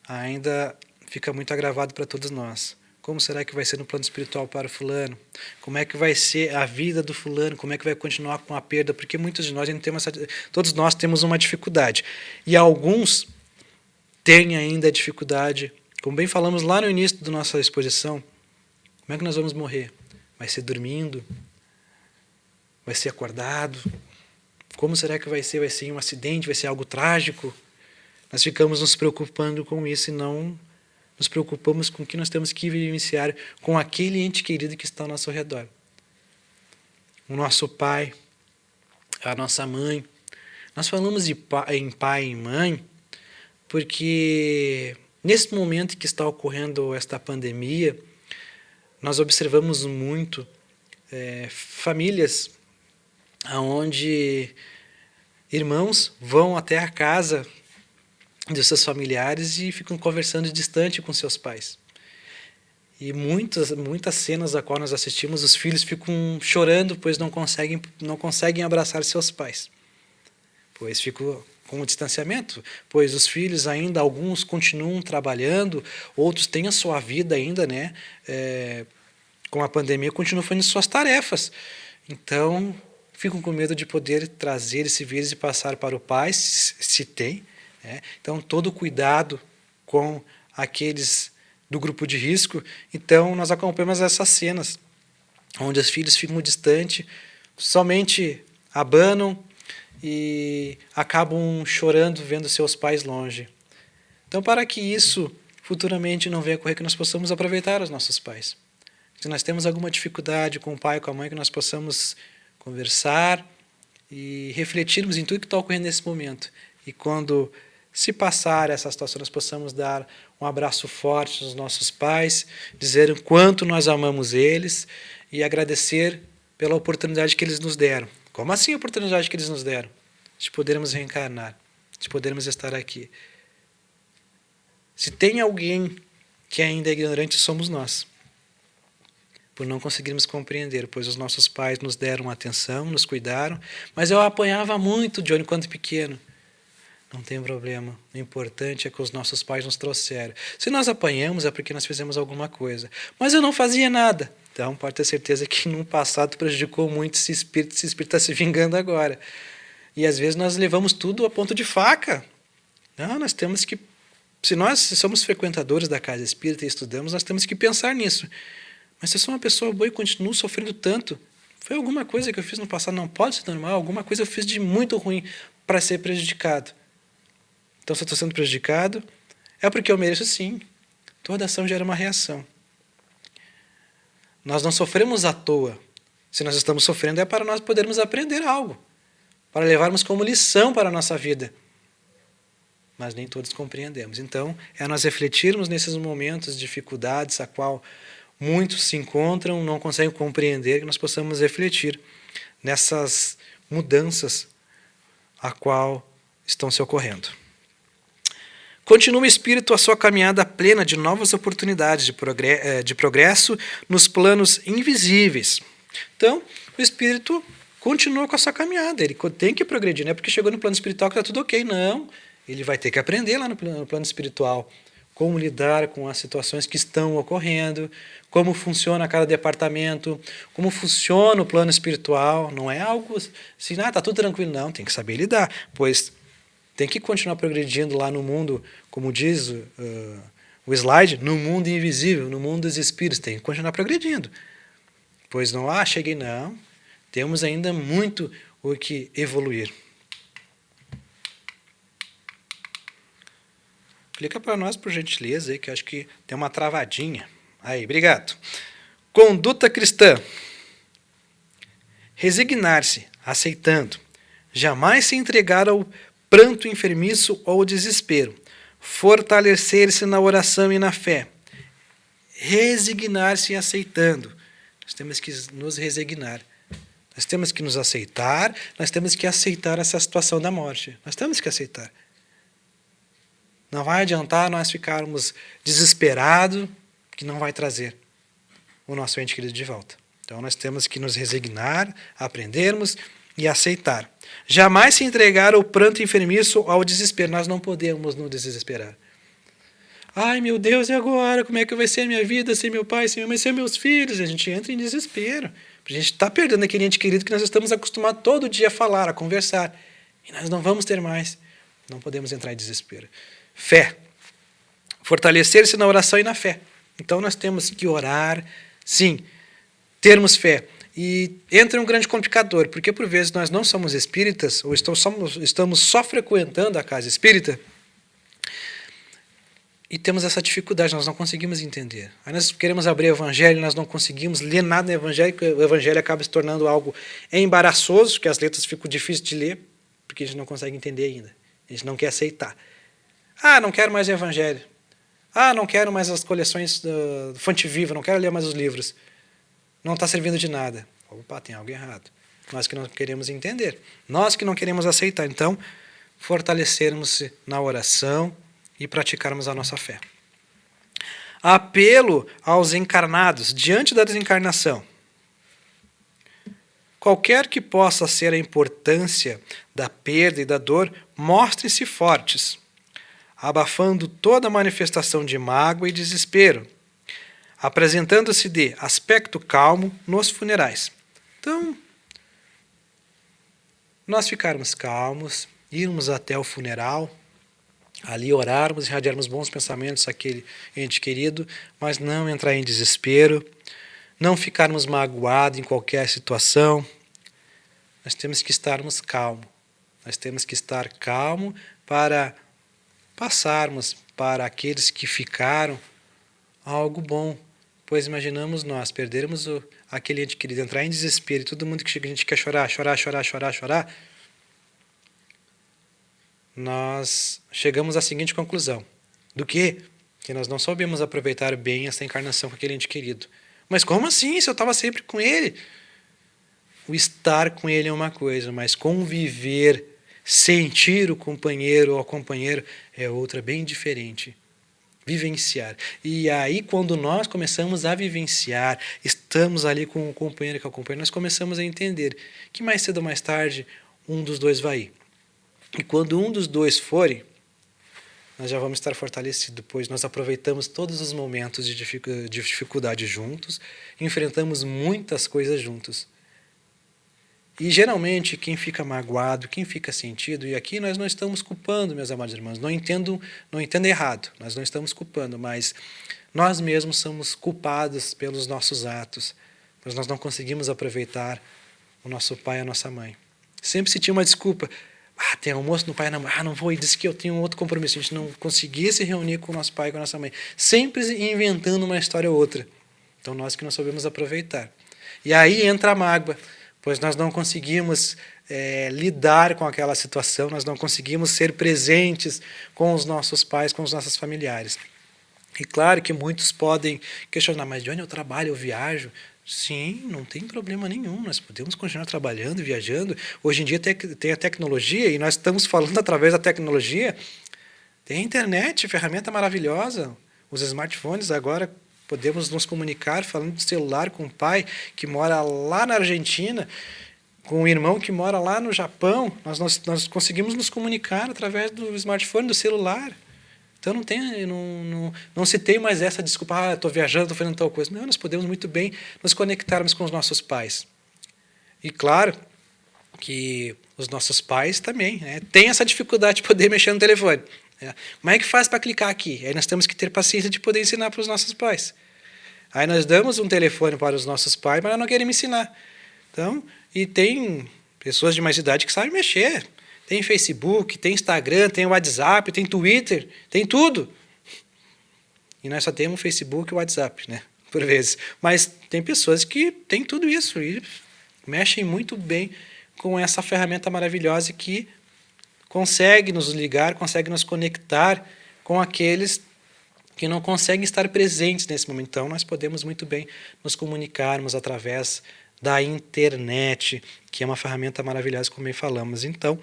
ainda fica muito agravado para todos nós. Como será que vai ser no plano espiritual para o fulano? Como é que vai ser a vida do fulano? Como é que vai continuar com a perda? Porque muitos de nós ainda temos todos nós temos uma dificuldade. E alguns têm ainda dificuldade, como bem falamos lá no início da nossa exposição, como é que nós vamos morrer? Vai ser dormindo? Vai ser acordado? Como será que vai ser? Vai ser um acidente? Vai ser algo trágico? Nós ficamos nos preocupando com isso e não nos preocupamos com o que nós temos que vivenciar com aquele ente querido que está ao nosso redor. O nosso pai, a nossa mãe. Nós falamos em pai e mãe porque nesse momento que está ocorrendo esta pandemia, nós observamos muito famílias onde irmãos vão até a casa dos seus familiares e ficam conversando distante com seus pais. E muitas cenas a qual nós assistimos, os filhos ficam chorando, pois não conseguem abraçar seus pais. Pois ficam com o distanciamento, pois os filhos ainda, alguns continuam trabalhando, outros têm a sua vida ainda, né? Com a pandemia, continuam fazendo suas tarefas. Então, ficam com medo de poder trazer esse vírus e passar para o pai, se tem. Então, todo cuidado com aqueles do grupo de risco. Então, nós acompanhamos essas cenas, onde os filhos ficam distantes, somente abanam e acabam chorando vendo seus pais longe. Então, para que isso futuramente não venha ocorrer que nós possamos aproveitar os nossos pais. Se nós temos alguma dificuldade com o pai ou com a mãe, que nós possamos conversar e refletirmos em tudo que está ocorrendo nesse momento. E quando se passar essa situação, nós possamos dar um abraço forte aos nossos pais, dizer o quanto nós amamos eles e agradecer pela oportunidade que eles nos deram. Como assim a oportunidade que eles nos deram? De podermos reencarnar, de podermos estar aqui. Se tem alguém que ainda é ignorante, somos nós. Por não conseguirmos compreender, pois os nossos pais nos deram atenção, nos cuidaram, mas eu apanhava muito, Johnny, quando pequeno. Não tem problema, o importante é que os nossos pais nos trouxeram. Se nós apanhamos é porque nós fizemos alguma coisa, mas eu não fazia nada. Então pode ter certeza que no passado prejudicou muito esse espírito está se vingando agora. E às vezes nós levamos tudo a ponto de faca. Não, nós temos que, se nós somos frequentadores da casa espírita e estudamos, nós temos que pensar nisso. Mas se eu sou uma pessoa boa e continuo sofrendo tanto, foi alguma coisa que eu fiz no passado, não pode ser normal, alguma coisa eu fiz de muito ruim para ser prejudicado. Então, se eu estou sendo prejudicado, é porque eu mereço sim. Toda ação gera uma reação. Nós não sofremos à toa. Se nós estamos sofrendo, é para nós podermos aprender algo, para levarmos como lição para a nossa vida. Mas nem todos compreendemos. Então, é nós refletirmos nesses momentos de dificuldades, a qual muitos se encontram, não conseguem compreender, que nós possamos refletir nessas mudanças a qual estão se ocorrendo. Continua o espírito a sua caminhada plena de novas oportunidades de progresso nos planos invisíveis. Então, o espírito continua com a sua caminhada, ele tem que progredir, não é porque chegou no plano espiritual que está tudo ok, não. Ele vai ter que aprender lá no plano espiritual como lidar com as situações que estão ocorrendo, como funciona cada departamento, como funciona o plano espiritual. Não é algo assim, está tudo tranquilo, não, tem que saber lidar, pois tem que continuar progredindo lá no mundo, como diz o slide, no mundo invisível, no mundo dos espíritos, tem que continuar progredindo. Pois não, cheguei, não, temos ainda muito o que evoluir. Clica para nós, por gentileza, aí, que eu acho que tem uma travadinha. Aí, obrigado. Conduta cristã. Resignar-se, aceitando. Jamais se entregar ao pranto enfermiço ou ao desespero. Fortalecer-se na oração e na fé. Resignar-se aceitando. Nós temos que nos resignar. Nós temos que nos aceitar, nós temos que aceitar essa situação da morte. Nós temos que aceitar. Não vai adiantar nós ficarmos desesperados, que não vai trazer o nosso ente querido de volta. Então nós temos que nos resignar, aprendermos e aceitar. Jamais se entregar ao pranto enfermiço ou ao desespero. Nós não podemos nos desesperar. Ai, meu Deus, e agora? Como é que vai ser a minha vida sem meu pai, sem minha mãe, sem meus filhos? A gente entra em desespero. A gente está perdendo aquele ente querido que nós estamos acostumados todo dia a falar, a conversar. E nós não vamos ter mais. Não podemos entrar em desespero. Fé. Fortalecer-se na oração e na fé. Então nós temos que orar, sim, termos fé. E entra um grande complicador, porque por vezes nós não somos espíritas, ou estamos só frequentando a casa espírita, e temos essa dificuldade, nós não conseguimos entender. Aí nós queremos abrir o evangelho, nós não conseguimos ler nada no evangelho, porque o evangelho acaba se tornando algo embaraçoso, porque as letras ficam difíceis de ler, porque a gente não consegue entender ainda. A gente não quer aceitar. Não quero mais o evangelho. Não quero mais as coleções do Fonte Viva, não quero ler mais os livros. Não está servindo de nada. Opa, tem algo errado. Nós que não queremos entender. Nós que não queremos aceitar. Então, fortalecermos na oração e praticarmos a nossa fé. Apelo aos encarnados diante da desencarnação. Qualquer que possa ser a importância da perda e da dor, mostrem-se fortes, abafando toda manifestação de mágoa e desespero, apresentando-se de aspecto calmo nos funerais. Então, nós ficarmos calmos, irmos até o funeral, ali orarmos, irradiarmos bons pensamentos àquele ente querido, mas não entrar em desespero, não ficarmos magoados em qualquer situação. Nós temos que estarmos calmos. Nós temos que estar calmos para passarmos para aqueles que ficaram algo bom. Pois imaginamos nós perdermos aquele ente querido, entrar em desespero, e todo mundo que chega, a gente quer chorar, nós chegamos à seguinte conclusão. Do quê? Que nós não soubemos aproveitar bem essa encarnação com aquele ente querido. Mas como assim? Se eu estava sempre com ele? O estar com ele é uma coisa, mas conviver, sentir o companheiro ou a companheira é outra, bem diferente. Vivenciar. E aí, quando nós começamos a vivenciar, estamos ali com o companheiro e com a companheira, nós começamos a entender que mais cedo ou mais tarde um dos dois vai ir. E quando um dos dois for, nós já vamos estar fortalecidos, pois nós aproveitamos todos os momentos de dificuldade juntos, enfrentamos muitas coisas juntos. E geralmente quem fica magoado, quem fica sentido, e aqui nós não estamos culpando, meus amados irmãos, não entendo errado, nós não estamos culpando, mas nós mesmos somos culpados pelos nossos atos, pois nós não conseguimos aproveitar o nosso pai e a nossa mãe. Sempre se tinha uma desculpa, tem almoço no pai e na mãe, não vou, e disse que eu tenho outro compromisso, a gente não conseguia se reunir com o nosso pai e com a nossa mãe, sempre inventando uma história ou outra. Então nós que não sabemos aproveitar. E aí entra a mágoa, pois nós não conseguimos lidar com aquela situação, nós não conseguimos ser presentes com os nossos pais, com os nossos familiares. E claro que muitos podem questionar, mas de onde eu trabalho, eu viajo? Sim, não tem problema nenhum, nós podemos continuar trabalhando, viajando. Hoje em dia tem a tecnologia, e nós estamos falando através da tecnologia. Tem a internet, ferramenta maravilhosa, os smartphones agora. Podemos nos comunicar falando do celular com o pai que mora lá na Argentina, com o irmão que mora lá no Japão. Nós conseguimos nos comunicar através do smartphone, do celular. Então não se tem mais essa desculpa, estou viajando, estou fazendo tal coisa. Não, nós podemos muito bem nos conectarmos com os nossos pais. E claro que os nossos pais também têm essa dificuldade de poder mexer no telefone. Como é que faz para clicar aqui? Aí nós temos que ter paciência de poder ensinar para os nossos pais. Aí nós damos um telefone para os nossos pais, mas eles não querem me ensinar. Então, e tem pessoas de mais idade que sabem mexer. Tem Facebook, tem Instagram, tem WhatsApp, tem Twitter, tem tudo. E nós só temos Facebook e WhatsApp, né? Por vezes. Mas tem pessoas que têm tudo isso e mexem muito bem com essa ferramenta maravilhosa que consegue nos ligar, consegue nos conectar com aqueles que não conseguem estar presentes nesse momento. Então, nós podemos muito bem nos comunicarmos através da internet, que é uma ferramenta maravilhosa, como bem falamos. Então,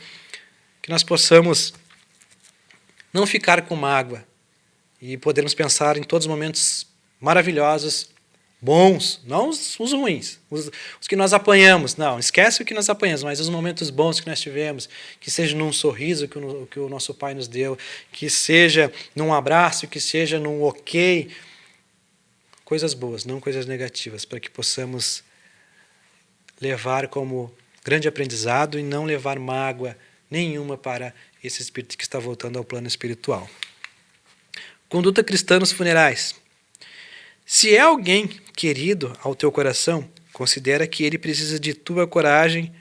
que nós possamos não ficar com mágoa e podermos pensar em todos os momentos maravilhosos, bons, não os ruins, os que nós apanhamos. Não, esquece o que nós apanhamos, mas os momentos bons que nós tivemos, que seja num sorriso que o nosso pai nos deu, que seja num abraço, que seja num ok. Coisas boas, não coisas negativas, para que possamos levar como grande aprendizado e não levar mágoa nenhuma para esse espírito que está voltando ao plano espiritual. Conduta cristã nos funerais. Se é alguém querido ao teu coração, considera que ele precisa de tua coragem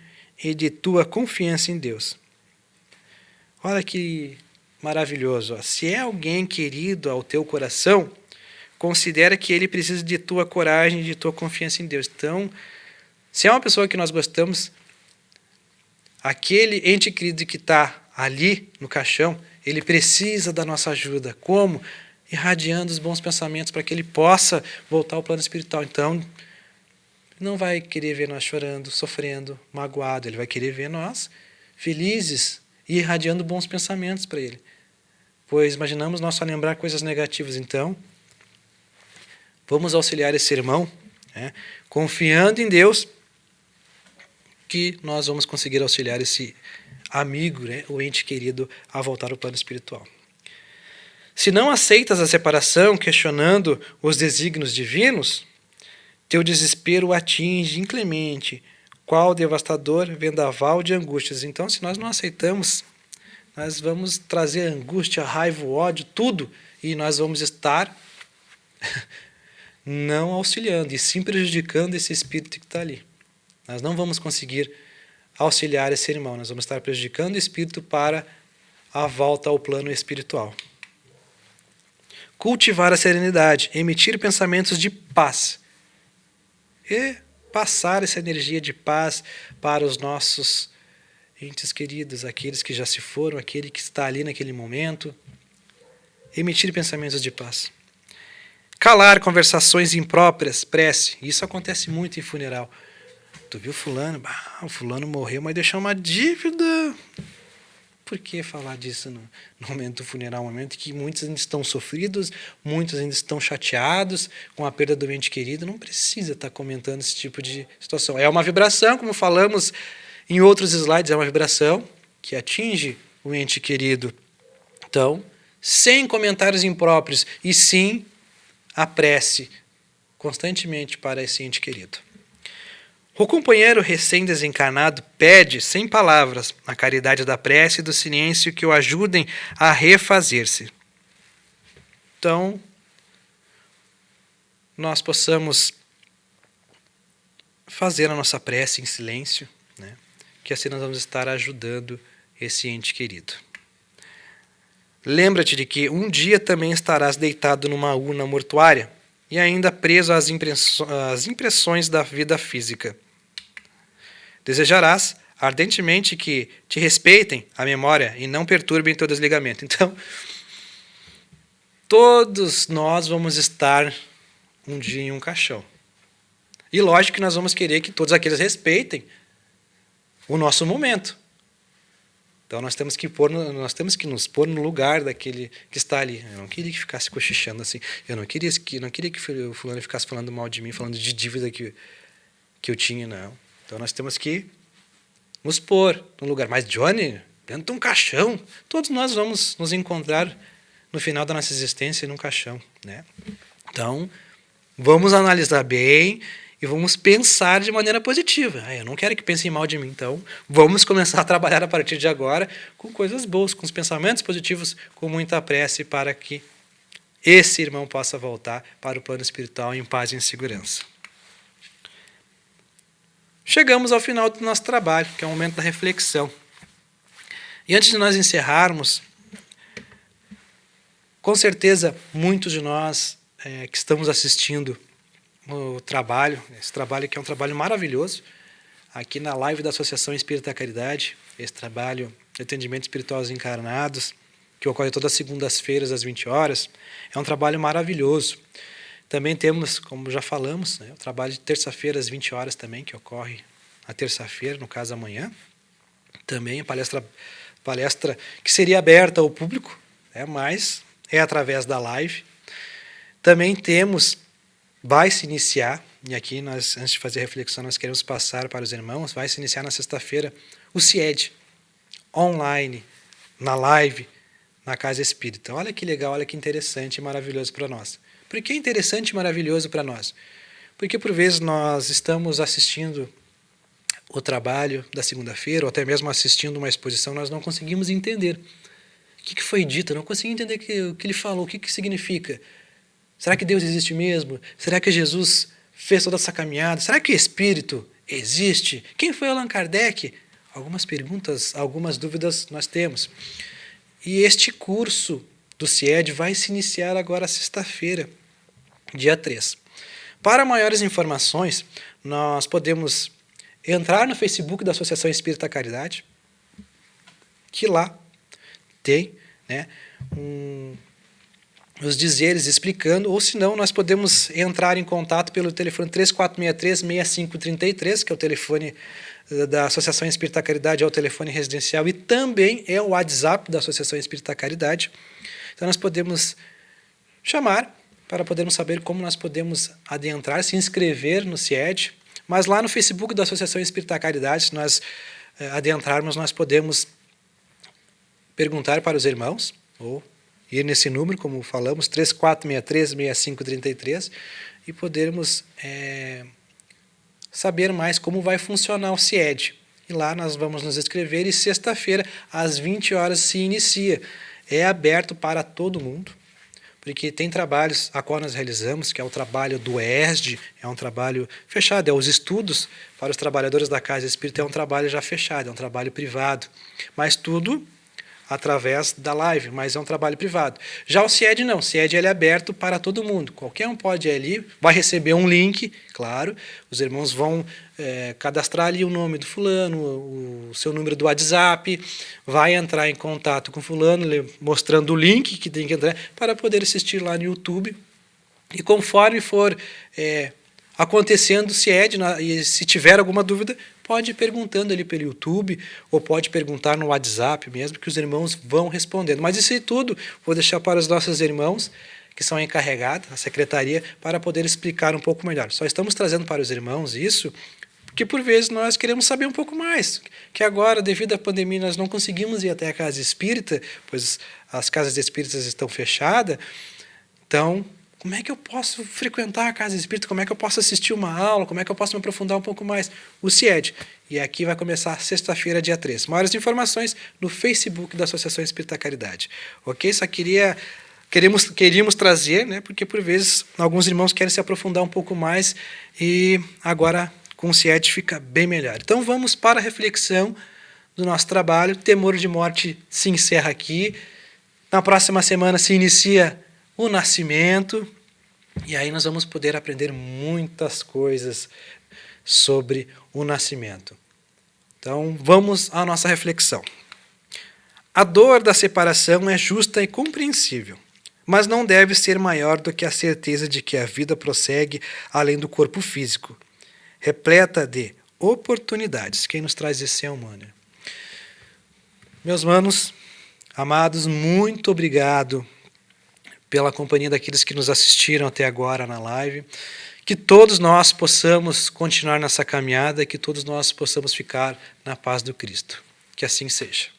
e de tua confiança em Deus. Olha que maravilhoso. Se é alguém querido ao teu coração, considera que ele precisa de tua coragem e de tua confiança em Deus. Então, se é uma pessoa que nós gostamos, aquele ente querido que está ali no caixão, ele precisa da nossa ajuda. Como? Irradiando os bons pensamentos para que ele possa voltar ao plano espiritual. Então, não vai querer ver nós chorando, sofrendo, magoado. Ele vai querer ver nós felizes e irradiando bons pensamentos para ele. Pois imaginamos nós só lembrar coisas negativas. Então, vamos auxiliar esse irmão, confiando em Deus, que nós vamos conseguir auxiliar esse amigo, o ente querido, a voltar ao plano espiritual. Se não aceitas a separação, questionando os desígnios divinos, teu desespero atinge inclemente, qual devastador vendaval de angústias. Então, se nós não aceitamos, nós vamos trazer angústia, raiva, ódio, tudo, e nós vamos estar não auxiliando, e sim prejudicando esse espírito que está ali. Nós não vamos conseguir auxiliar esse irmão, nós vamos estar prejudicando o espírito para a volta ao plano espiritual. cultivar a serenidade, emitir pensamentos de paz e passar essa energia de paz para os nossos entes queridos, aqueles que já se foram, aquele que está ali naquele momento. Emitir pensamentos de paz. Calar conversações impróprias, prece. Isso acontece muito em funeral. Tu viu fulano? O fulano morreu, mas deixou uma dívida. Por que falar disso no momento do funeral? Um momento que muitos ainda estão sofridos, muitos ainda estão chateados com a perda do ente querido. Não precisa estar comentando esse tipo de situação. É uma vibração, como falamos em outros slides, é uma vibração que atinge o ente querido. Então, sem comentários impróprios, e sim a prece constantemente para esse ente querido. O companheiro recém-desencarnado pede, sem palavras, a caridade da prece e do silêncio que o ajudem a refazer-se. Então, nós possamos fazer a nossa prece em silêncio, né? Que assim nós vamos estar ajudando esse ente querido. Lembra-te de que um dia também estarás deitado numa urna mortuária e ainda preso às impressões da vida física. Desejarás ardentemente que te respeitem a memória e não perturbem teu desligamento. Então, todos nós vamos estar um dia em um caixão. E lógico que nós vamos querer que todos aqueles respeitem o nosso momento. Então nós temos que nos pôr no lugar daquele que está ali. Eu não queria que ficasse cochichando assim. Eu não queria que o fulano ficasse falando mal de mim, falando de dívida que eu tinha, não. Então nós temos que nos pôr no lugar. Mas Johnny, dentro de um caixão, todos nós vamos nos encontrar no final da nossa existência num caixão, né? Então, vamos analisar bem e vamos pensar de maneira positiva. Eu não quero que pensem mal de mim, então vamos começar a trabalhar a partir de agora com coisas boas, com os pensamentos positivos, com muita prece para que esse irmão possa voltar para o plano espiritual em paz e em segurança. Chegamos ao final do nosso trabalho, que é o momento da reflexão. E antes de nós encerrarmos, com certeza muitos de nós que estamos assistindo o trabalho, esse trabalho que é um trabalho maravilhoso, aqui na live da Associação Espírita Caridade, esse trabalho de atendimento espiritual aos encarnados, que ocorre todas as segundas-feiras às 20 horas, é um trabalho maravilhoso. Também temos, como já falamos, o trabalho de terça-feira às 20 horas também, que ocorre na terça-feira, no caso amanhã. Também a palestra que seria aberta ao público, mas é através da live. Também vai se iniciar, e aqui nós, antes de fazer a reflexão, nós queremos passar para os irmãos, vai se iniciar na sexta-feira o CIED, online, na live, na Casa Espírita. Olha que legal, olha que interessante e maravilhoso para nós. Por que é interessante e maravilhoso para nós? Porque, por vezes, nós estamos assistindo o trabalho da segunda-feira, ou até mesmo assistindo uma exposição, nós não conseguimos entender o que foi dito, eu não consegui entender o que ele falou, o que significa. Será que Deus existe mesmo? Será que Jesus fez toda essa caminhada? Será que o Espírito existe? Quem foi Allan Kardec? Algumas perguntas, algumas dúvidas nós temos. E este curso do CIED vai se iniciar agora sexta-feira, dia 3. Para maiores informações, nós podemos entrar no Facebook da Associação Espírita Caridade, que lá tem os dizeres explicando, ou se não, nós podemos entrar em contato pelo telefone 3463-6533, que é o telefone da Associação Espírita Caridade, é o telefone residencial e também é o WhatsApp da Associação Espírita Caridade. Então nós podemos chamar para podermos saber como nós podemos adentrar, se inscrever no CIED, mas lá no Facebook da Associação Espírita Caridade, se nós adentrarmos, nós podemos perguntar para os irmãos, ou ir nesse número, como falamos, 3463-6533, e podermos saber mais como vai funcionar o CIED. E lá nós vamos nos inscrever e sexta-feira, às 20 horas, se inicia. É aberto para todo mundo, porque tem trabalhos a qual nós realizamos, que é o trabalho do ESD, é um trabalho fechado, é os estudos para os trabalhadores da Casa Espírita, é um trabalho já fechado, é um trabalho privado. Mas tudo através da live, mas é um trabalho privado. Já o CIED não, o CIED ele é aberto para todo mundo, qualquer um pode ir ali, vai receber um link, claro, os irmãos vão cadastrar ali o nome do fulano, o seu número do WhatsApp, vai entrar em contato com o fulano, mostrando o link que tem que entrar, para poder assistir lá no YouTube, e conforme for acontecendo o CIED, e se tiver alguma dúvida, pode ir perguntando ali pelo YouTube, ou pode perguntar no WhatsApp mesmo, que os irmãos vão respondendo. Mas isso aí tudo, vou deixar para os nossos irmãos, que são encarregados, a secretaria, para poder explicar um pouco melhor. Só estamos trazendo para os irmãos isso, porque por vezes nós queremos saber um pouco mais, que agora, devido à pandemia, nós não conseguimos ir até a casa espírita, pois as casas espíritas estão fechadas. Então, como é que eu posso frequentar a casa espírita? Como é que eu posso assistir uma aula? Como é que eu posso me aprofundar um pouco mais? O CIED. E aqui vai começar sexta-feira, dia 3. Maiores informações no Facebook da Associação Espírita Caridade. Ok? Só queríamos trazer, né? Porque por vezes alguns irmãos querem se aprofundar um pouco mais e agora com o CIED fica bem melhor. Então vamos para a reflexão do nosso trabalho. Temor de morte se encerra aqui. Na próxima semana se inicia o nascimento, e aí nós vamos poder aprender muitas coisas sobre o nascimento. Então, vamos à nossa reflexão. A dor da separação é justa e compreensível, mas não deve ser maior do que a certeza de que a vida prossegue além do corpo físico, repleta de oportunidades. Quem nos traz esse é o Emmanuel. Meus manos, amados, muito obrigado pela companhia daqueles que nos assistiram até agora na live, que todos nós possamos continuar nessa caminhada, que todos nós possamos ficar na paz do Cristo. Que assim seja.